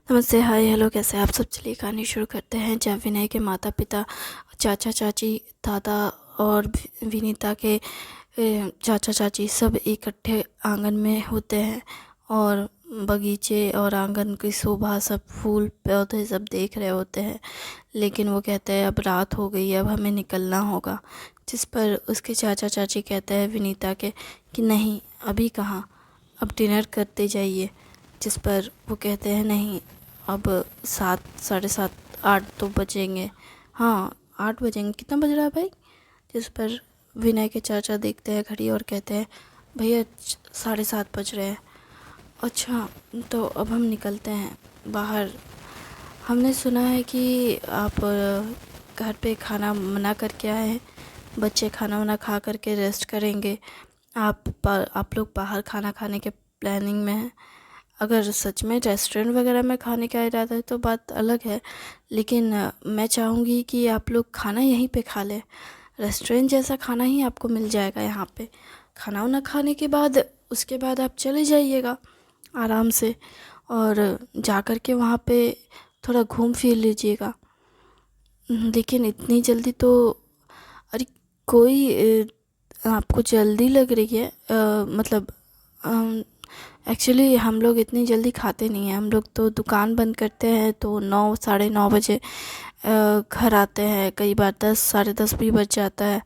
नमस्ते, हाय, हेलो, कैसे हैं आप सब। चलिए कहानी शुरू करते हैं। जब विनय के माता पिता, चाचा चाची, दादा और विनीता के चाचा चाची सब इकट्ठे आंगन में होते हैं और बगीचे और आंगन की शोभा, सब फूल पौधे सब देख रहे होते हैं। लेकिन वो कहते हैं अब रात हो गई है, अब हमें निकलना होगा। जिस पर उसके चाचा चाची कहते हैं विनीता के कि नहीं, अभी कहाँ, अब डिनर करते जाइए। जिस पर वो कहते हैं नहीं, अब 7, 7:30, 8 तो बजेंगे। हाँ, 8 बजेंगे। कितना बज रहा है भाई? जिस पर विनय के चाचा देखते हैं घड़ी और कहते हैं भैया 7:30 बज रहे हैं। अच्छा, तो अब हम निकलते हैं बाहर। हमने सुना है कि आप घर पे खाना मना करके आए हैं। बच्चे खाना वाना खा करके रेस्ट करेंगे। आप लोग बाहर खाना खाने के प्लानिंग में हैं। अगर सच में रेस्टोरेंट वगैरह में खाने का इरादा है तो बात अलग है, लेकिन मैं चाहूँगी कि आप लोग खाना यहीं पे खा लें। रेस्टोरेंट जैसा खाना ही आपको मिल जाएगा यहाँ पे। खाना वाना खाने के बाद उसके बाद आप चले जाइएगा आराम से, और जा कर के वहाँ पे थोड़ा घूम फिर लीजिएगा। लेकिन इतनी जल्दी तो, अरे कोई आपको जल्दी लग रही है? मतलब एक्चुअली हम लोग इतनी जल्दी खाते नहीं हैं। हम लोग तो दुकान बंद करते हैं तो 9, 9:30 बजे घर आते हैं। कई बार 10, 10:30 भी बज जाता है।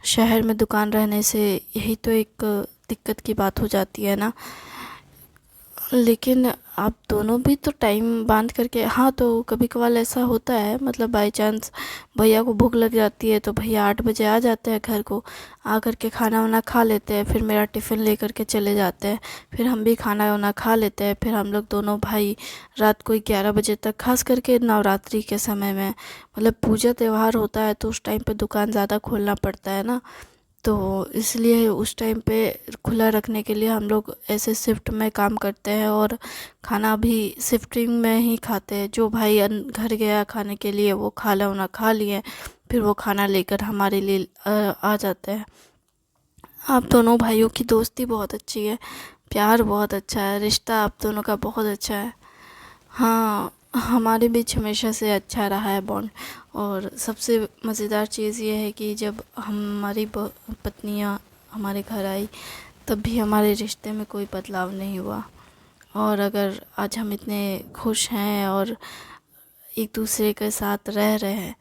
शहर में दुकान रहने से यही तो एक दिक्कत की बात हो जाती है ना। लेकिन आप दोनों भी तो टाइम बांध करके, हाँ, तो कभी कभार ऐसा होता है, मतलब बाय चांस भैया को भूख लग जाती है तो भैया 8 बजे आ जाते हैं घर को। आ कर के खाना वाना खा लेते हैं, फिर मेरा टिफ़िन ले कर के चले जाते हैं। फिर हम भी खाना वाना खा लेते हैं। फिर हम लोग दोनों भाई रात को 11 बजे तक, खास करके नवरात्रि के समय में, मतलब पूजा त्यौहार होता है तो उस टाइम पे दुकान ज़्यादा खोलना पड़ता है ना। तो इसलिए उस टाइम पे खुला रखने के लिए हम लोग ऐसे शिफ्ट में काम करते हैं और खाना भी शिफ्टिंग में ही खाते हैं। जो भाई घर गया खाने के लिए वो खाना वाना खा लिए, फिर वो खाना लेकर हमारे लिए आ जाते हैं। आप दोनों भाइयों की दोस्ती बहुत अच्छी है, प्यार बहुत अच्छा है, रिश्ता आप दोनों का बहुत अच्छा है। हाँ, हमारे बीच हमेशा से अच्छा रहा है बॉन्ड। और सबसे मज़ेदार चीज़ ये है कि जब हमारी पत्नियाँ हमारे घर आई तब भी हमारे रिश्ते में कोई बदलाव नहीं हुआ। और अगर आज हम इतने खुश हैं और एक दूसरे के साथ रह रहे हैं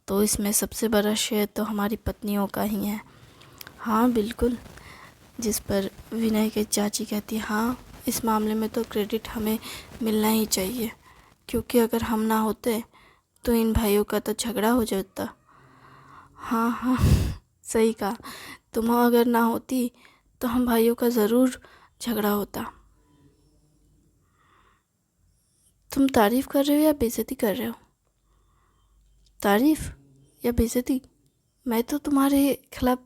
तो इसमें सबसे बड़ा श्रेय तो हमारी पत्नियों का ही है। हाँ बिल्कुल। जिस पर विनय की चाची कहती हाँ, इस मामले में तो क्रेडिट हमें मिलना ही चाहिए, क्योंकि अगर हम ना होते तो इन भाइयों का तो झगड़ा हो जाता। हाँ हाँ, सही कहा। तुम अगर ना होती तो हम भाइयों का ज़रूर झगड़ा होता। तुम तारीफ़ कर रहे हो या बेइज्जती कर रहे हो? तारीफ़ या बेइज्जती? मैं तो तुम्हारे खिलाफ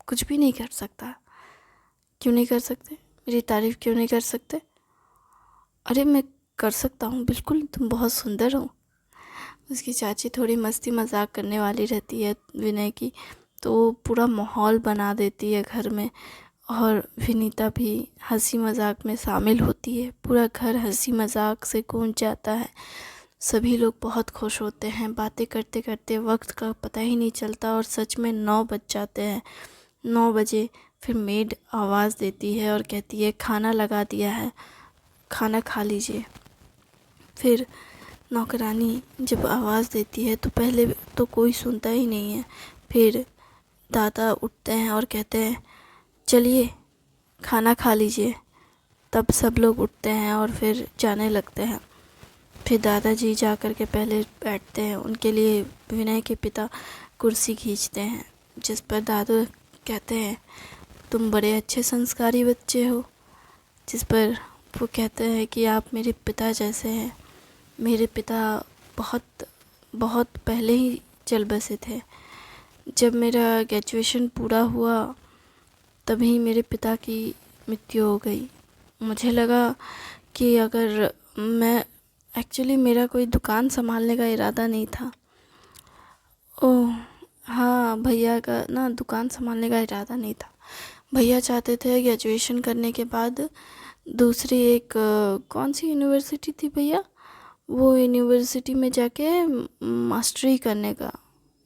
कुछ भी नहीं कर सकता। क्यों नहीं कर सकते? मेरी तारीफ़ क्यों नहीं कर सकते? अरे मैं कर सकता हूँ, बिल्कुल, तुम बहुत सुंदर हो। उसकी चाची थोड़ी मस्ती मजाक करने वाली रहती है विनय की, तो वो पूरा माहौल बना देती है घर में। और विनीता भी हंसी मजाक में शामिल होती है। पूरा घर हंसी मजाक से गूंज जाता है। सभी लोग बहुत खुश होते हैं। बातें करते करते वक्त का पता ही नहीं चलता और सच में 9 बज जाते हैं। 9 बजे फिर मेड आवाज़ देती है और कहती है खाना लगा दिया है, खाना खा लीजिए। फिर नौकरानी जब आवाज़ देती है तो पहले तो कोई सुनता ही नहीं है। फिर दादा उठते हैं और कहते हैं चलिए खाना खा लीजिए। तब सब लोग उठते हैं और फिर जाने लगते हैं। फिर दादाजी जा कर के पहले बैठते हैं। उनके लिए विनय के पिता कुर्सी खींचते हैं। जिस पर दादू कहते हैं तुम बड़े अच्छे संस्कारी बच्चे हो। जिस पर वो कहते हैं कि आप मेरे पिता जैसे हैं। मेरे पिता बहुत बहुत पहले ही चल बसे थे। जब मेरा ग्रेजुएशन पूरा हुआ तभी मेरे पिता की मृत्यु हो गई। मुझे लगा कि अगर मैं, एक्चुअली मेरा कोई दुकान संभालने का इरादा नहीं था। ओह हाँ, भैया का ना दुकान संभालने का इरादा नहीं था। भैया चाहते थे ग्रेजुएशन करने के बाद दूसरी एक कौन सी यूनिवर्सिटी थी भैया, वो यूनिवर्सिटी में जाके मास्टरी करने का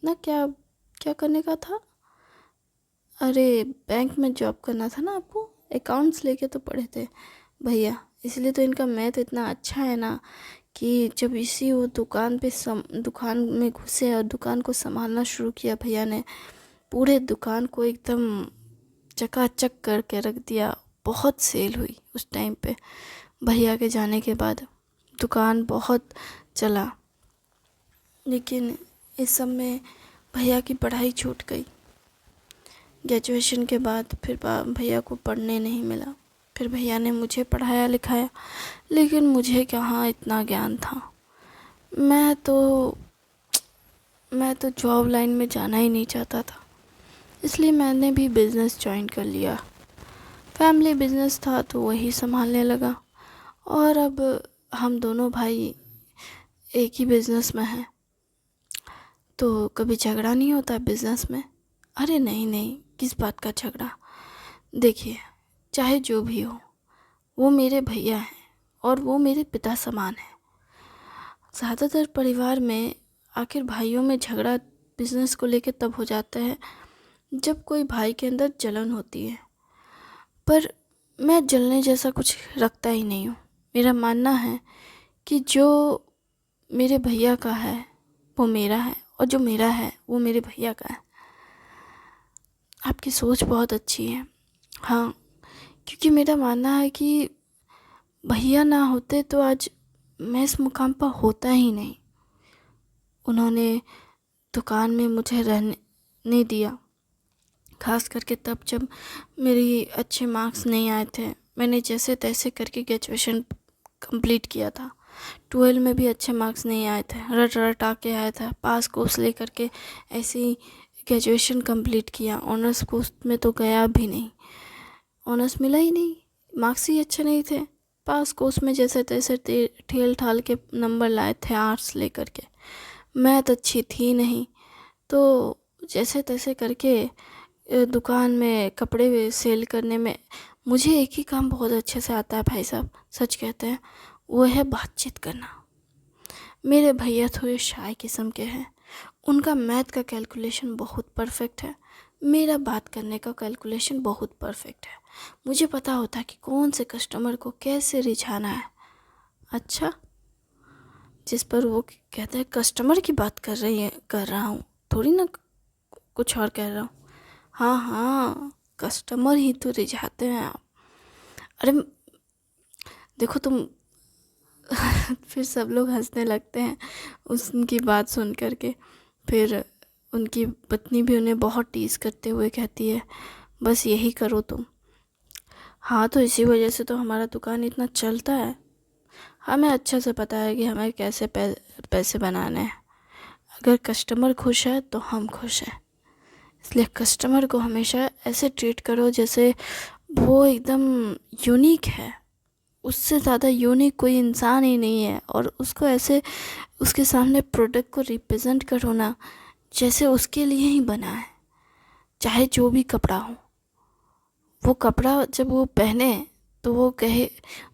ना, क्या क्या करने का था, अरे बैंक में जॉब करना था ना आपको, अकाउंट्स लेके तो पढ़े थे भैया, इसलिए तो इनका मैथ इतना अच्छा है ना कि जब इसी वो दुकान में घुसे और दुकान को संभालना शुरू किया भैया ने, पूरे दुकान को एकदम चकाचक करके रख दिया। बहुत सेल हुई उस टाइम पे, भैया के जाने के बाद दुकान बहुत चला। लेकिन इस सब में भैया की पढ़ाई छूट गई। ग्रेजुएशन के बाद फिर भैया को पढ़ने नहीं मिला। फिर भैया ने मुझे पढ़ाया लिखाया, लेकिन मुझे कहाँ इतना ज्ञान था। मैं तो जॉब लाइन में जाना ही नहीं चाहता था, इसलिए मैंने भी बिज़नेस ज्वाइन कर लिया। फैमिली बिज़नेस था तो वही संभालने लगा, और अब हम दोनों भाई एक ही बिज़नेस में हैं, तो कभी झगड़ा नहीं होता बिज़नेस में। अरे नहीं नहीं, किस बात का झगड़ा। देखिए, चाहे जो भी हो, वो मेरे भैया हैं और वो मेरे पिता समान हैं। ज़्यादातर परिवार में आखिर भाइयों में झगड़ा बिज़नेस को लेकर तब हो जाता है जब कोई भाई के अंदर जलन होती है, पर मैं जलने जैसा कुछ रखता ही नहीं हूँ। मेरा मानना है कि जो मेरे भैया का है वो मेरा है, और जो मेरा है वो मेरे भैया का है। आपकी सोच बहुत अच्छी है। हाँ, क्योंकि मेरा मानना है कि भैया ना होते तो आज मैं इस मुकाम पर होता ही नहीं। उन्होंने दुकान में मुझे रहने नहीं दिया, खास करके तब जब मेरी अच्छे मार्क्स नहीं आए थे। मैंने जैसे तैसे करके ग्रेजुएशन कंप्लीट किया था। 12 में भी अच्छे मार्क्स नहीं आए थे, रट रट आके आया था, पास कोर्स ले करके ऐसे ही ग्रेजुएशन कंप्लीट किया। ऑनर्स कोर्स में तो गया भी नहीं, ऑनर्स मिला ही नहीं, मार्क्स ही अच्छे नहीं थे। पास कोर्स में जैसे तैसे ठेल ठाल के नंबर लाए थे, आर्ट्स ले करके। मैथ अच्छी थी नहीं, तो जैसे तैसे करके दुकान में कपड़े सेल करने में मुझे एक ही काम बहुत अच्छे से आता है भाई साहब, सच कहते हैं, वो है बातचीत करना। मेरे भैया थोड़े शाय किस्म के हैं, उनका मैथ का कैलकुलेशन बहुत परफेक्ट है, मेरा बात करने का कैलकुलेशन बहुत परफेक्ट है। मुझे पता होता है कि कौन से कस्टमर को कैसे रिझाना है। अच्छा, जिस पर वो कहते हैं कस्टमर की बात कर रहा हूँ, थोड़ी ना कुछ और कह रहा हूँ। हाँ हाँ, कस्टमर ही तो रिझाते हैं आप। अरे देखो तुम फिर सब लोग हंसने लगते हैं उनकी बात सुन कर के। फिर उनकी पत्नी भी उन्हें बहुत टीज़ करते हुए कहती है, बस यही करो तुम। हाँ, तो इसी वजह से तो हमारा दुकान इतना चलता है। हमें अच्छे से पता है कि हमें कैसे पैसे बनाने हैं। अगर कस्टमर खुश है तो हम खुश हैं, इसलिए कस्टमर को हमेशा ऐसे ट्रीट करो जैसे वो एकदम यूनिक है। उससे ज़्यादा यूनिक कोई इंसान ही नहीं है, और उसको ऐसे उसके सामने प्रोडक्ट को रिप्रेजेंट करो ना जैसे उसके लिए ही बना है। चाहे जो भी कपड़ा हो, वो कपड़ा जब वो पहने तो वो कहे,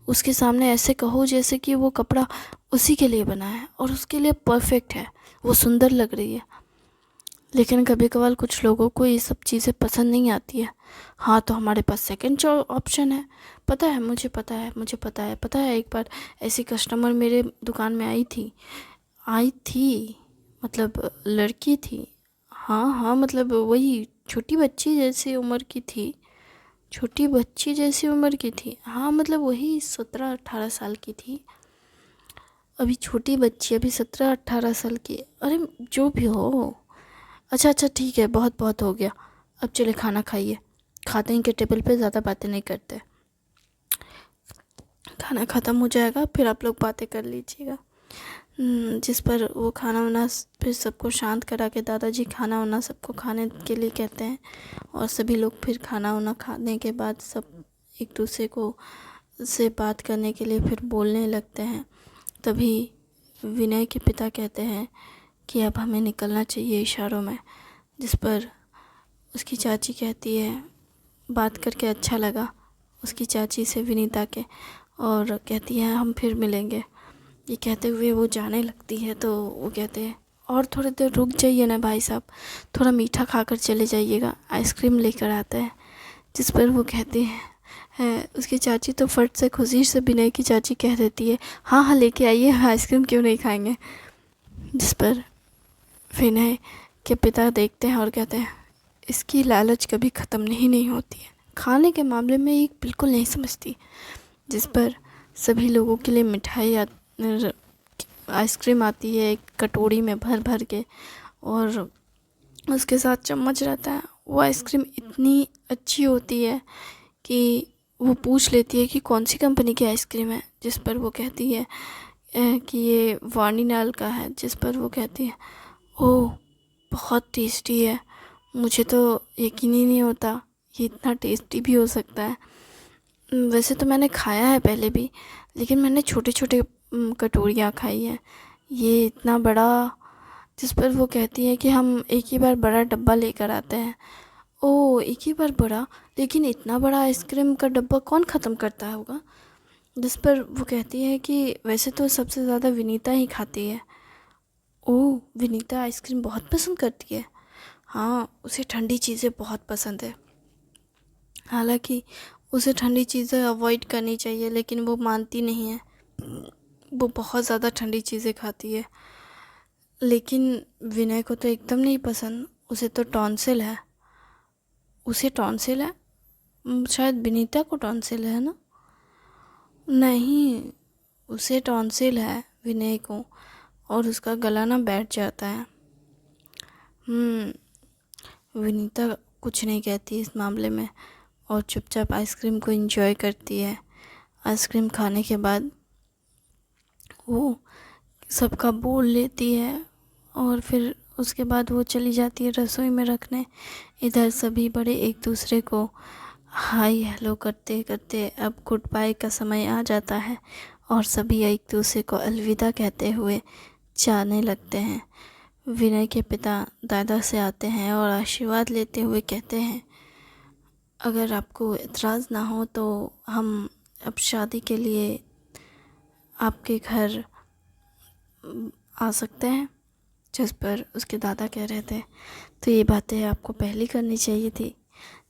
उसके सामने ऐसे कहो जैसे कि वो कपड़ा उसी के लिए बना है और उसके लिए परफेक्ट है, वो सुंदर लग रही है। लेकिन कभी कभार कुछ लोगों को ये सब चीज़ें पसंद नहीं आती है। हाँ, तो हमारे पास सेकंड ऑप्शन है। पता है, मुझे पता है, पता है एक बार ऐसी कस्टमर मेरे दुकान में आई थी, मतलब लड़की थी। हाँ हाँ, मतलब वही छोटी बच्ची जैसी उम्र की थी, छोटी बच्ची जैसी उम्र की थी। हाँ, मतलब वही 17-18 साल की थी। अभी छोटी बच्ची, अभी 17-18 साल की। अरे जो भी हो, अच्छा अच्छा ठीक है, बहुत बहुत हो गया, अब चले खाना खाइए। खाते हैं कि टेबल पे ज़्यादा बातें नहीं करते, खाना ख़त्म हो जाएगा फिर आप लोग बातें कर लीजिएगा। जिस पर वो खाना वाना फिर सबको शांत करा के दादाजी खाना वाना सबको खाने के लिए कहते हैं, और सभी लोग फिर खाना वाना खाने के बाद सब एक दूसरे को से बात करने के लिए फिर बोलने लगते हैं। तभी विनय के पिता कहते हैं कि अब हमें निकलना चाहिए इशारों में, जिस पर उसकी चाची कहती है, बात करके अच्छा लगा उसकी चाची से, विनीता के, और कहती है हम फिर मिलेंगे। ये कहते हुए वो जाने लगती है तो वो कहते हैं और थोड़ी देर रुक जाइए ना भाई साहब, थोड़ा मीठा खाकर चले जाइएगा, आइसक्रीम लेकर आता है। जिस पर वो कहती है उसकी चाची तो फट से खुशी से विनय की चाची कह देती है हाँ हाँ लेके आइए, आइसक्रीम क्यों नहीं खाएंगे। जिस पर विनय के पिता देखते हैं और कहते हैं इसकी लालच कभी ख़त्म नहीं होती है, खाने के मामले में ये बिल्कुल नहीं समझती। जिस पर सभी लोगों के लिए मिठाई आइसक्रीम आती है एक कटोरी में भर भर के, और उसके साथ चम्मच रहता है। वो आइसक्रीम इतनी अच्छी होती है कि वो पूछ लेती है कि कौन सी कंपनी की आइसक्रीम है। जिस पर वो कहती है कि ये वानीनाल का है। जिस पर वो कहती है ओह बहुत टेस्टी है, मुझे तो यकीन ही नहीं होता ये इतना टेस्टी भी हो सकता है। वैसे तो मैंने खाया है पहले भी, लेकिन मैंने छोटे छोटे कटोरियाँ खाई हैं, ये इतना बड़ा। जिस पर वो कहती है कि हम एक ही बार बड़ा डब्बा लेकर आते हैं। ओह एक ही बार बड़ा, लेकिन इतना बड़ा आइसक्रीम का डब्बा कौन ख़त्म करता होगा। जिस पर वो कहती है कि वैसे तो सबसे ज़्यादा विनीता ही खाती है। ओह विनीता आइसक्रीम बहुत पसंद करती है। हाँ उसे ठंडी चीज़ें बहुत पसंद है, हालांकि उसे ठंडी चीज़ें अवॉइड करनी चाहिए, लेकिन वो मानती नहीं है, वो बहुत ज़्यादा ठंडी चीज़ें खाती है। लेकिन विनय को तो एकदम नहीं पसंद, उसे तो टॉन्सिल है। उसे टॉन्सिल है? शायद विनीता को टॉन्सिल है ना? नहीं, उसे टॉन्सिल है विनय को, और उसका गला ना बैठ जाता है। विनीता कुछ नहीं कहती इस मामले में और चुपचाप आइसक्रीम को एंजॉय करती है। आइसक्रीम खाने के बाद वो सबका बोल लेती है और फिर उसके बाद वो चली जाती है रसोई में रखने। इधर सभी बड़े एक दूसरे को हाय हेलो करते करते अब गुड बाय का समय आ जाता है और सभी एक दूसरे को अलविदा कहते हुए जाने लगते हैं। विनय के पिता दादा से आते हैं और आशीर्वाद लेते हुए कहते हैं अगर आपको एतराज़ ना हो तो हम अब शादी के लिए आपके घर आ सकते हैं। जिस पर उसके दादा कह रहे थे तो ये बातें आपको पहले करनी चाहिए थी।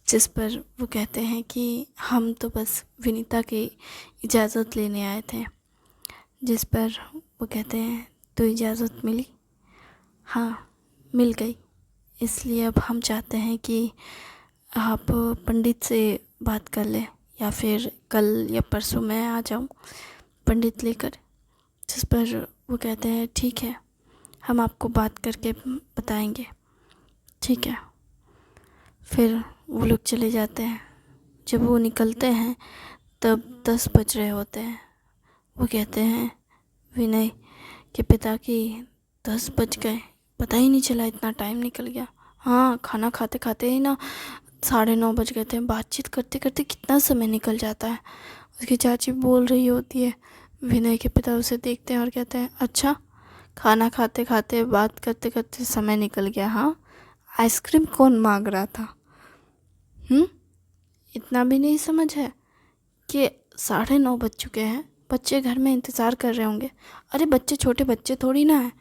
जिस पर वो कहते हैं कि हम तो बस विनीता की इजाज़त लेने आए थे। जिस पर वो कहते हैं तो इजाज़त मिली? हाँ मिल गई, इसलिए अब हम चाहते हैं कि आप पंडित से बात कर लें, या फिर कल या परसों मैं आ जाऊं पंडित लेकर। जिस पर वो कहते हैं ठीक है, हम आपको बात करके बताएंगे। ठीक है। फिर वो लोग चले जाते हैं। जब वो निकलते हैं तब 10 बज रहे होते हैं। वो कहते हैं विनय के पिता की 10 बज गए, पता ही नहीं चला इतना टाइम निकल गया। हाँ खाना खाते खाते ही ना 9:30 बज गए थे। बातचीत करते करते कितना समय निकल जाता है। उसकी चाची बोल रही होती है, विनय के पिता उसे देखते हैं और कहते हैं अच्छा खाना खाते खाते बात करते करते समय निकल गया। हाँ आइसक्रीम कौन मांग रहा था? इतना भी नहीं समझ है कि 9:30 बज चुके हैं, बच्चे घर में इंतज़ार कर रहे होंगे। अरे बच्चे छोटे बच्चे थोड़ी ना है।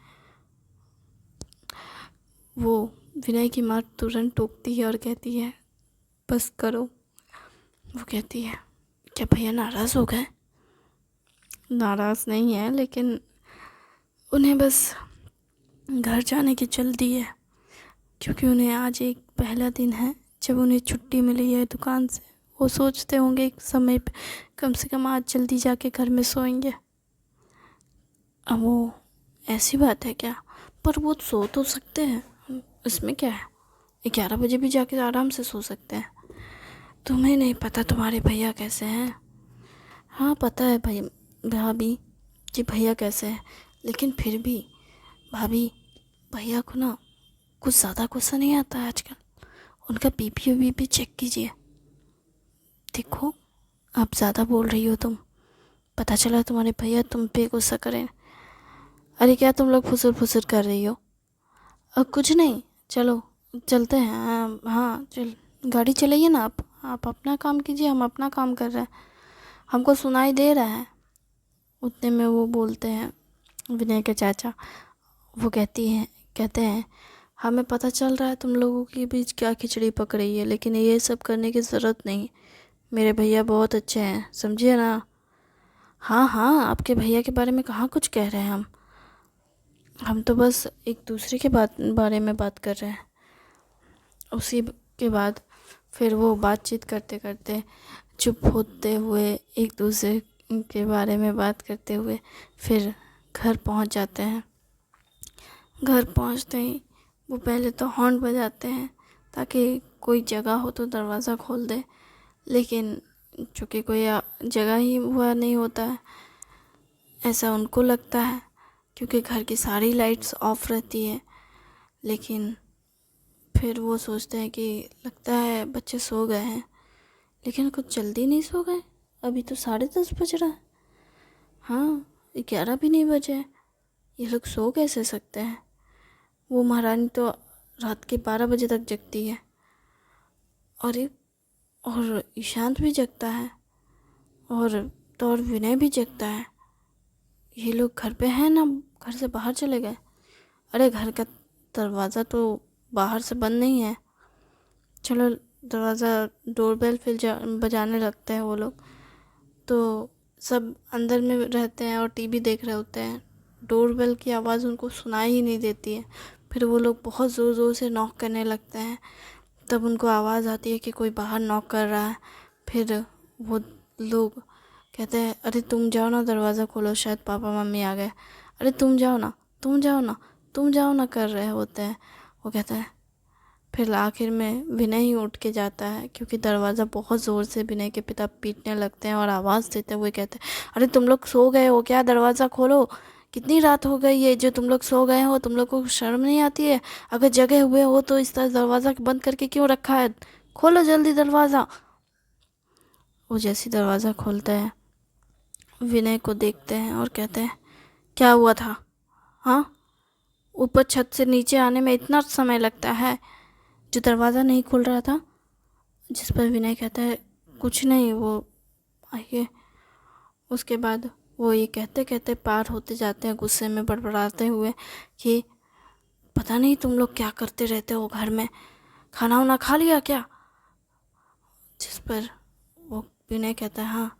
वो विनय की माँ तुरंत टोकती है और कहती है बस करो। वो कहती है क्या भैया नाराज़ हो गए? नाराज़ नहीं है, लेकिन उन्हें बस घर जाने की जल्दी है, क्योंकि उन्हें आज एक पहला दिन है जब उन्हें छुट्टी मिली है दुकान से। वो सोचते होंगे एक समय पे कम से कम आज जल्दी जाके घर में सोएंगे। अब वो ऐसी बात है क्या? पर वो सो तो सकते हैं, इसमें क्या है, 11 बजे भी जाके आराम से सो सकते हैं। तुम्हें नहीं पता तुम्हारे भैया कैसे हैं? हाँ पता है भाई भाभी कि भैया कैसे हैं, लेकिन फिर भी भाभी भैया को ना कुछ ज़्यादा गुस्सा नहीं आता है आजकल। उनका बीपी चेक कीजिए। देखो आप ज़्यादा बोल रही हो तुम, पता चला तुम्हारे भैया तुम पे गुस्सा करें। अरे क्या तुम लोग फुसर फुसर कर रही हो? कुछ नहीं, चलो चलते हैं। हाँ चल गाड़ी चलाइए ना आप अपना काम कीजिए, हम अपना काम कर रहे हैं, हमको सुनाई दे रहा है। उतने में वो बोलते हैं विनय के चाचा। वो कहते हैं हमें पता चल रहा है तुम लोगों के बीच क्या खिचड़ी पक रही है, लेकिन ये सब करने की ज़रूरत नहीं। मेरे भैया बहुत अच्छे हैं, समझिए ना। हाँ हाँ, आपके भैया के बारे में कहाँ कुछ कह रहे हैं हम तो बस एक दूसरे के बारे में बात कर रहे हैं। उसी के बाद फिर वो बातचीत करते करते, चुप होते हुए, एक दूसरे के बारे में बात करते हुए फिर घर पहुंच जाते हैं। घर पहुंचते ही वो पहले तो हॉर्न बजाते हैं ताकि कोई जगह हो तो दरवाज़ा खोल दे, लेकिन चूँकि कोई जगह ही हुआ नहीं होता है, ऐसा उनको लगता है, क्योंकि घर की सारी लाइट्स ऑफ रहती है। लेकिन फिर वो सोचते हैं कि लगता है बच्चे सो गए हैं, लेकिन कुछ जल्दी नहीं सो गए, अभी तो 10:30 बज रहा है। हाँ, 11 भी नहीं बजे हैं, ये लोग सो कैसे सकते हैं। वो महारानी तो रात के 12 बजे तक जगती है, और ईशांत भी जगता है, और विनय भी जगता है। ये लोग घर पे हैं ना, घर से बाहर चले गए। अरे घर का दरवाज़ा तो बाहर से बंद नहीं है। चलो दरवाज़ा, डोरबेल फिर बजाने लगते हैं वो लोग। तो सब अंदर में रहते हैं और टीवी देख रहे होते हैं। डोरबेल की आवाज़ उनको सुनाई ही नहीं देती है। फिर वो लोग बहुत ज़ोर ज़ोर से नॉक करने लगते हैं। तब उनको आवाज़ आती है कि कोई बाहर नॉक कर रहा है। फिर वो लोग कहते हैं अरे तुम जाओ ना, दरवाज़ा खोलो, शायद पापा मम्मी आ गए। अरे तुम जाओ ना, तुम जाओ ना, तुम जाओ ना कर रहे होते हैं। वो कहते हैं, फिर आखिर में विनय ही उठ के जाता है, क्योंकि दरवाज़ा बहुत ज़ोर से विनय के पिता पीटने लगते हैं और आवाज़ देते हुए कहते हैं अरे तुम लोग सो गए हो क्या, दरवाज़ा खोलो, कितनी रात हो गई है जो तुम लोग सो गए हो, तुम लोग को शर्म नहीं आती है, अगर जगे हुए हो तो इस तरह दरवाज़ा बंद करके क्यों रखा है, खोलो जल्दी दरवाज़ा। वो जैसी दरवाज़ा खोलता है, विनय को देखते हैं और कहते हैं क्या हुआ था, हाँ, ऊपर छत से नीचे आने में इतना समय लगता है, जो दरवाज़ा नहीं खुल रहा था। जिस पर विनय कहता है कुछ नहीं, वो आइए। उसके बाद वो ये कहते कहते पार होते जाते हैं, गुस्से में बड़बड़ाते हुए कि पता नहीं तुम लोग क्या करते रहते हो घर में, खाना वाना खा लिया क्या। जिस पर वो विनय कहता है हाँ।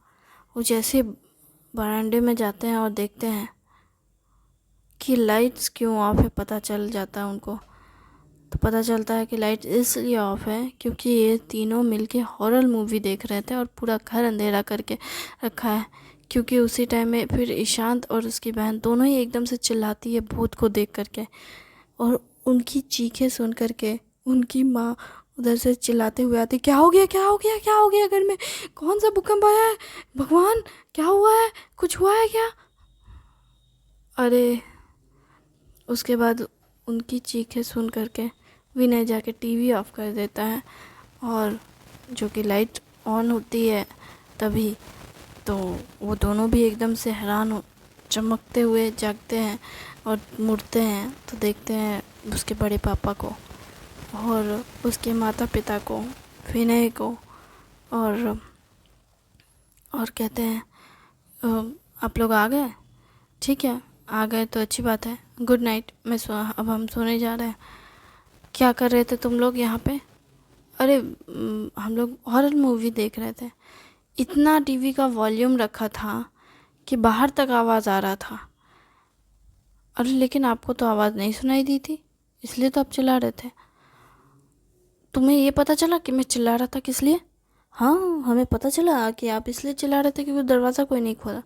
वो जैसे बरामदे में जाते हैं और देखते हैं कि लाइट्स क्यों ऑफ है, पता चल जाता है उनको। तो पता चलता है कि लाइट इसलिए ऑफ है क्योंकि ये तीनों मिलके हॉरर मूवी देख रहे थे और पूरा घर अंधेरा करके रखा है। क्योंकि उसी टाइम में फिर ईशांत और उसकी बहन दोनों ही एकदम से चिल्लाती है भूत को देख करके, और उनकी चीखें सुन करके उनकी माँ उधर से चिल्लाते हुए आती, क्या हो गया, क्या हो गया, क्या हो गया, घर में कौन सा भूकंप आया है, भगवान क्या हुआ है, कुछ हुआ है क्या। अरे उसके बाद उनकी चीखें सुन करके विनय जाके टीवी ऑफ कर देता है, और जो कि लाइट ऑन होती है तभी, तो वो दोनों भी एकदम से हैरान हो, चमकते हुए जागते हैं और मुड़ते हैं तो देखते हैं उसके बड़े पापा को और उसके माता पिता को, विनय को, और कहते हैं आप लोग आ गए, ठीक है आ गए तो अच्छी बात है, गुड नाइट, अब हम सोने जा रहे हैं। क्या कर रहे थे तुम लोग यहाँ पे। अरे हम लोग हॉरर मूवी देख रहे थे, इतना टीवी का वॉल्यूम रखा था कि बाहर तक आवाज़ आ रहा था। अरे लेकिन आपको तो आवाज़ नहीं सुनाई दी थी, इसलिए तो आप चिल्ला रहे थे। तुम्हें ये पता चला कि मैं चिल्ला रहा था किस लिए। हाँ हमें पता चला कि आप इसलिए चिल्ला रहे थे क्योंकि दरवाज़ा कोई नहीं खोला।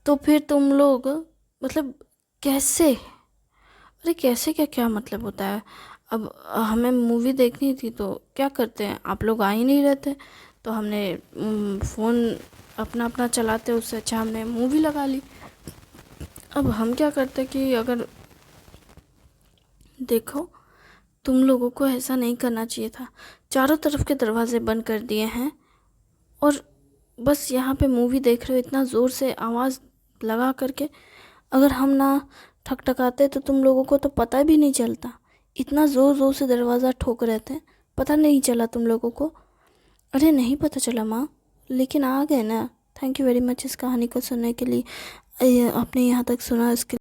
तो फिर तुम लोग मतलब कैसे, अरे कैसे क्या क्या मतलब होता है। अब हमें मूवी देखनी थी तो क्या करते हैं, आप लोग आ ही नहीं रहते तो हमने फ़ोन अपना अपना चलाते, उससे अच्छा हमने मूवी लगा ली। अब हम क्या करते कि अगर देखो तुम लोगों को ऐसा नहीं करना चाहिए था, चारों तरफ के दरवाजे बंद कर दिए हैं और बस यहाँ पे मूवी देख रहे हो इतना ज़ोर से आवाज़ लगा करके। अगर हम ना ठकठकाते तो तुम लोगों को तो पता भी नहीं चलता, इतना ज़ोर ज़ोर से दरवाज़ा ठोक रहे थे, पता नहीं चला तुम लोगों को। अरे नहीं पता चला माँ, लेकिन आ गए ना, थैंक यू वेरी मच इस कहानी को सुनने के लिए। आपने यहाँ तक सुना इसके